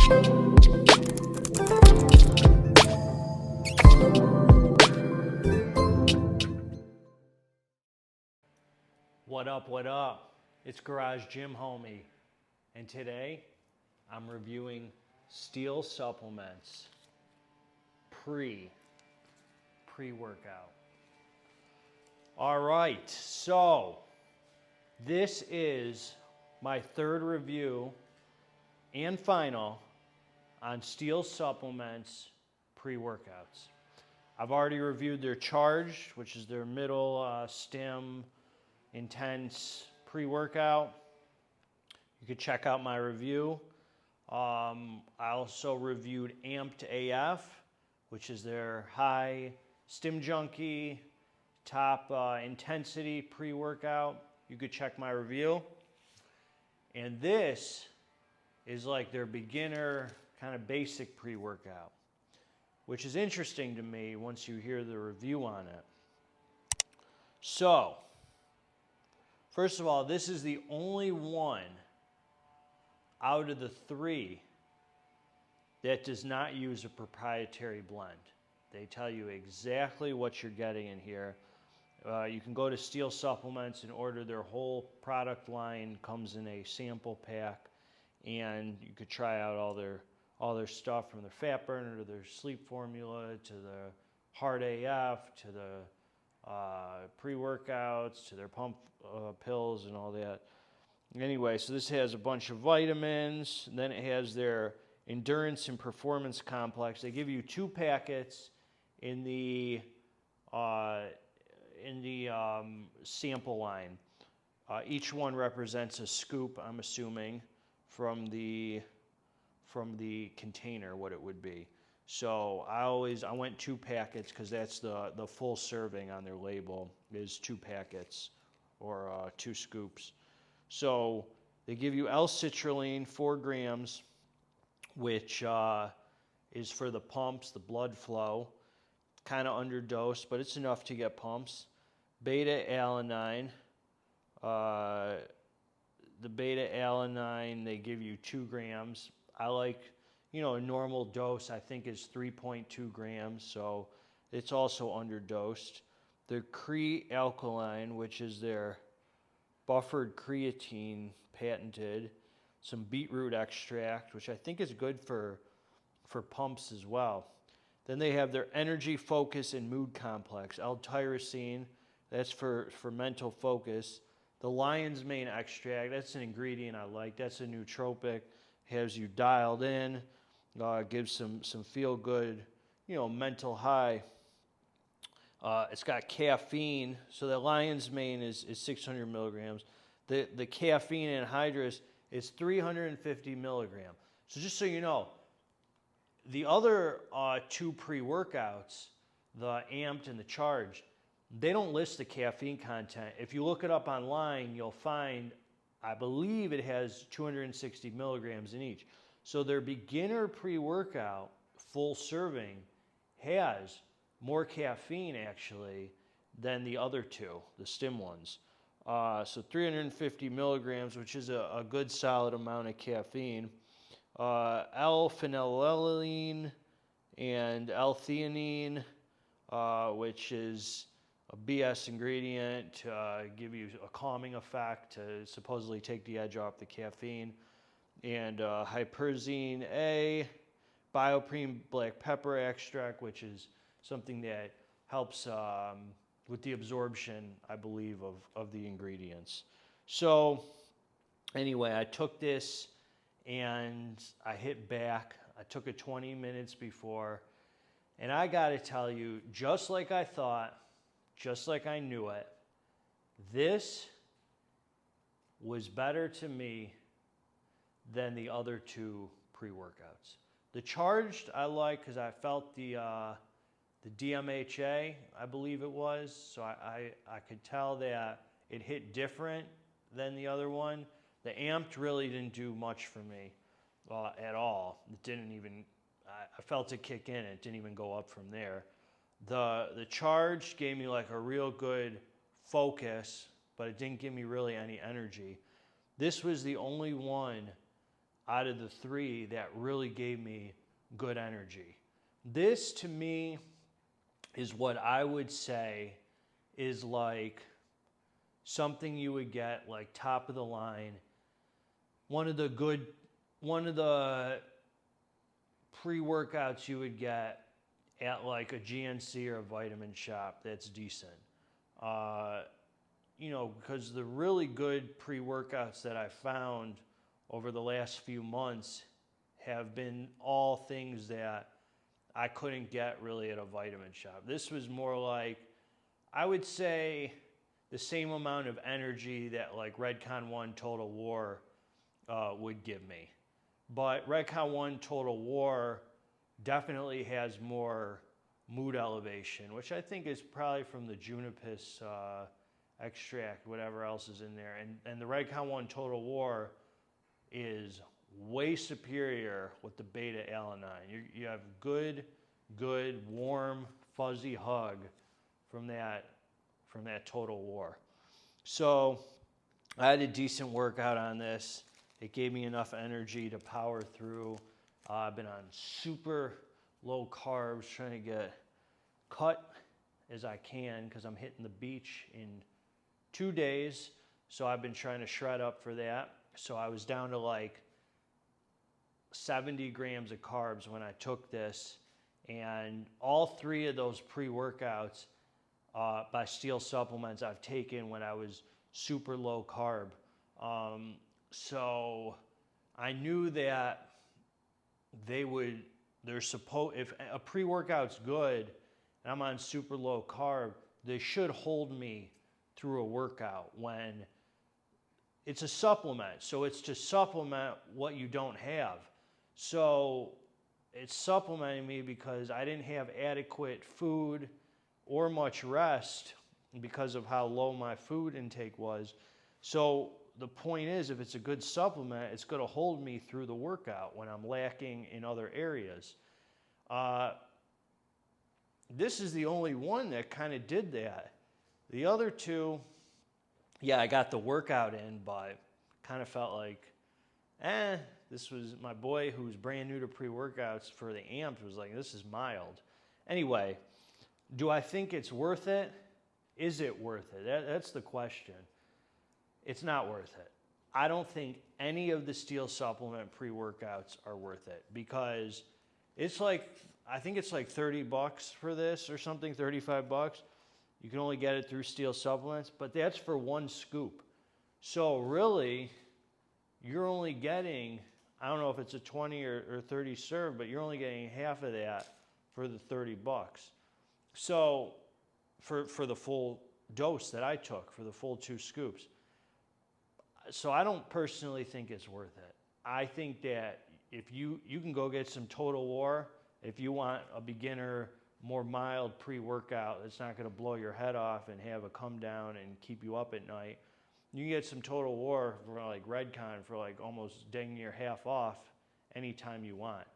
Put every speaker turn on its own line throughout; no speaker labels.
What up, what up? It's Garage Gym Homie, and today I'm reviewing Steel Supplements pre-workout. All right, so this is my third review and final on Steel Supplements pre-workouts. I've already reviewed their Charged, which is their middle stim intense pre-workout. You could check out my review. I also reviewed Amped AF, which is their high stim junkie top intensity pre-workout. You could check my review. And this is like their beginner kind of basic pre-workout, which is interesting to me once you hear the review on it. So, first of all, this is the only one out of the three that does not use a proprietary blend. They tell you exactly what you're getting in here. You can go to Steel Supplements and order their whole product line. Comes in a sample pack, and you could try out all their stuff, from their fat burner to their sleep formula to the Hard AF to the pre-workouts to their pump pills and all that. Anyway, so this has a bunch of vitamins, and then it has their endurance and performance complex. They give you 2 packets in the sample line. Each one represents a scoop, I'm assuming, from the container, what it would be. So I went 2 packets because that's the full serving on their label is 2 packets or 2 scoops. So they give you L-citrulline, 4 grams, which is for the pumps, the blood flow. Kind of underdosed, but it's enough to get pumps. Beta-alanine. The beta-alanine, they give you 2 grams. I like, a normal dose I think is 3.2 grams, so it's also underdosed. The Cre-alkaline, which is their buffered creatine, patented. Some beetroot extract, which I think is good for pumps as well. Then they have their energy, focus, and mood complex. L-tyrosine, that's for mental focus. The lion's mane extract, that's an ingredient I like. That's a nootropic, has you dialed in, gives some feel-good, mental high. It's got caffeine, so the lion's mane is 600 milligrams. The caffeine anhydrous is 350 milligrams. So just so you know, the other 2 pre-workouts, the Amped and the Charged, they don't list the caffeine content. If you look it up online, you'll find, I believe it has 260 milligrams in each. So their beginner pre-workout, full serving, has more caffeine actually than the other 2, the stim ones. So 350 milligrams, which is a good solid amount of caffeine. L-phenylalanine and L-theanine, which is a BS ingredient to give you a calming effect, to supposedly take the edge off the caffeine. And Huperzine A, Bioprene black pepper extract, which is something that helps with the absorption, I believe, of the ingredients. So anyway, I took this and I hit back. I took it 20 minutes before, and I got to tell you, just like I thought, just like I knew it, this was better to me than the other 2 pre-workouts. The Charged I like because I felt the DMHA, I believe it was, so I could tell that it hit different than the other one. The Amped really didn't do much for me at all. It didn't even, I felt it kick in, it didn't even go up from there. The Charged gave me like a real good focus, but it didn't give me really any energy. This was the only one out of the three that really gave me good energy. This to me is what I would say is like something you would get like top of the line. One of the pre-workouts you would get at like a GNC or a vitamin shop that's decent. You know, because the really good pre-workouts that I found over the last few months have been all things that I couldn't get really at a vitamin shop. This was more like, I would say, the same amount of energy that like Redcon 1 Total War would give me. But Redcon 1 Total War definitely has more mood elevation, which I think is probably from the Junipis extract, whatever else is in there. And the Redcon 1 Total War is way superior with the beta-alanine. You have good, warm, fuzzy hug from that Total War. So I had a decent workout on this. It gave me enough energy to power through. I've been on super low carbs, trying to get cut as I can because I'm hitting the beach in 2 days. So I've been trying to shred up for that. So I was down to like 70 grams of carbs when I took this. And all three of those pre-workouts by Steel Supplements I've taken when I was super low carb. So I knew that if a pre-workout's good and I'm on super low carb, they should hold me through a workout when it's a supplement. So it's to supplement what you don't have. So it's supplementing me because I didn't have adequate food or much rest because of how low my food intake was. So the point is, if it's a good supplement, it's going to hold me through the workout when I'm lacking in other areas. This is the only one that kind of did that. The other two, yeah, I got the workout in, but kind of felt like, this was my boy who's brand new to pre-workouts for the amped was like, this is mild. Anyway, do I think it's worth it? Is it worth it? That's the question. It's not worth it. I don't think any of the Steel Supplement pre-workouts are worth it because it's like, I think it's like $30 for this or something, $35. You can only get it through Steel Supplements, but that's for one scoop. So really, you're only getting, I don't know if it's a 20 or 30 serve, but you're only getting half of that for the $30. So for the full dose that I took, for the full 2 scoops. So I don't personally think it's worth it. I think that if you can go get some Total War, if you want a beginner, more mild pre-workout that's not going to blow your head off and have a come down and keep you up at night, you can get some Total War for like Redcon for like almost dang near half off anytime you want.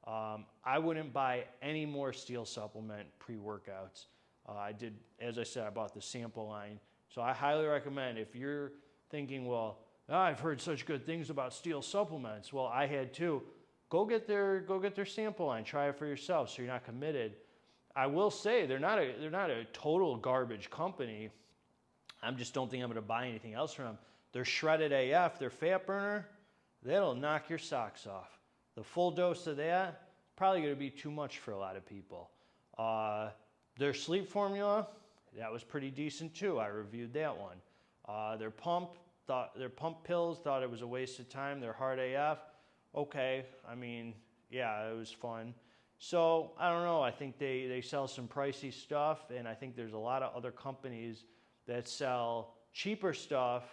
I wouldn't buy any more Steel Supplement pre-workouts. I did, as I said, I bought the sample line. So I highly recommend if you're thinking, well, I've heard such good things about Steel Supplements. Well, I had too. Go get their sample line. Try it for yourself so you're not committed. I will say they're not a total garbage company. I just don't think I'm going to buy anything else from them. They're shredded AF. Their fat burner, that'll knock your socks off. The full dose of that, probably going to be too much for a lot of people. Their sleep formula, that was pretty decent too. I reviewed that one. Their pump pills, thought it was a waste of time. Their hard AF, okay. I mean, yeah, it was fun. So I don't know. I think they sell some pricey stuff, and I think there's a lot of other companies that sell cheaper stuff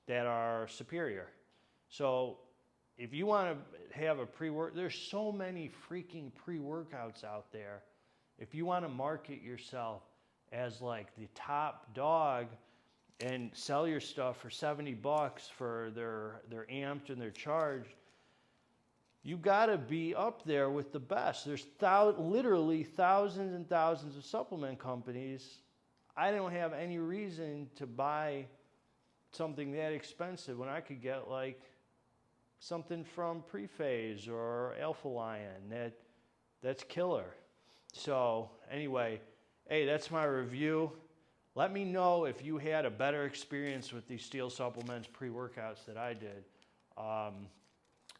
that are superior. So if you want to have a pre-work, there's so many freaking pre-workouts out there. If you want to market yourself as like the top dog and sell your stuff for $70 for their amped and their charged, you got to be up there with the best. There's literally thousands and thousands of supplement companies. I don't have any reason to buy something that expensive when I could get like something from Prephase or Alpha Lion. That's killer. So anyway, hey, that's my review. Let me know if you had a better experience with these Steel Supplements pre-workouts that I did.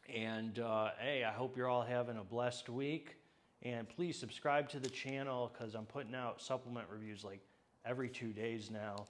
Hey, I hope you're all having a blessed week. And please subscribe to the channel because I'm putting out supplement reviews like every 2 days now.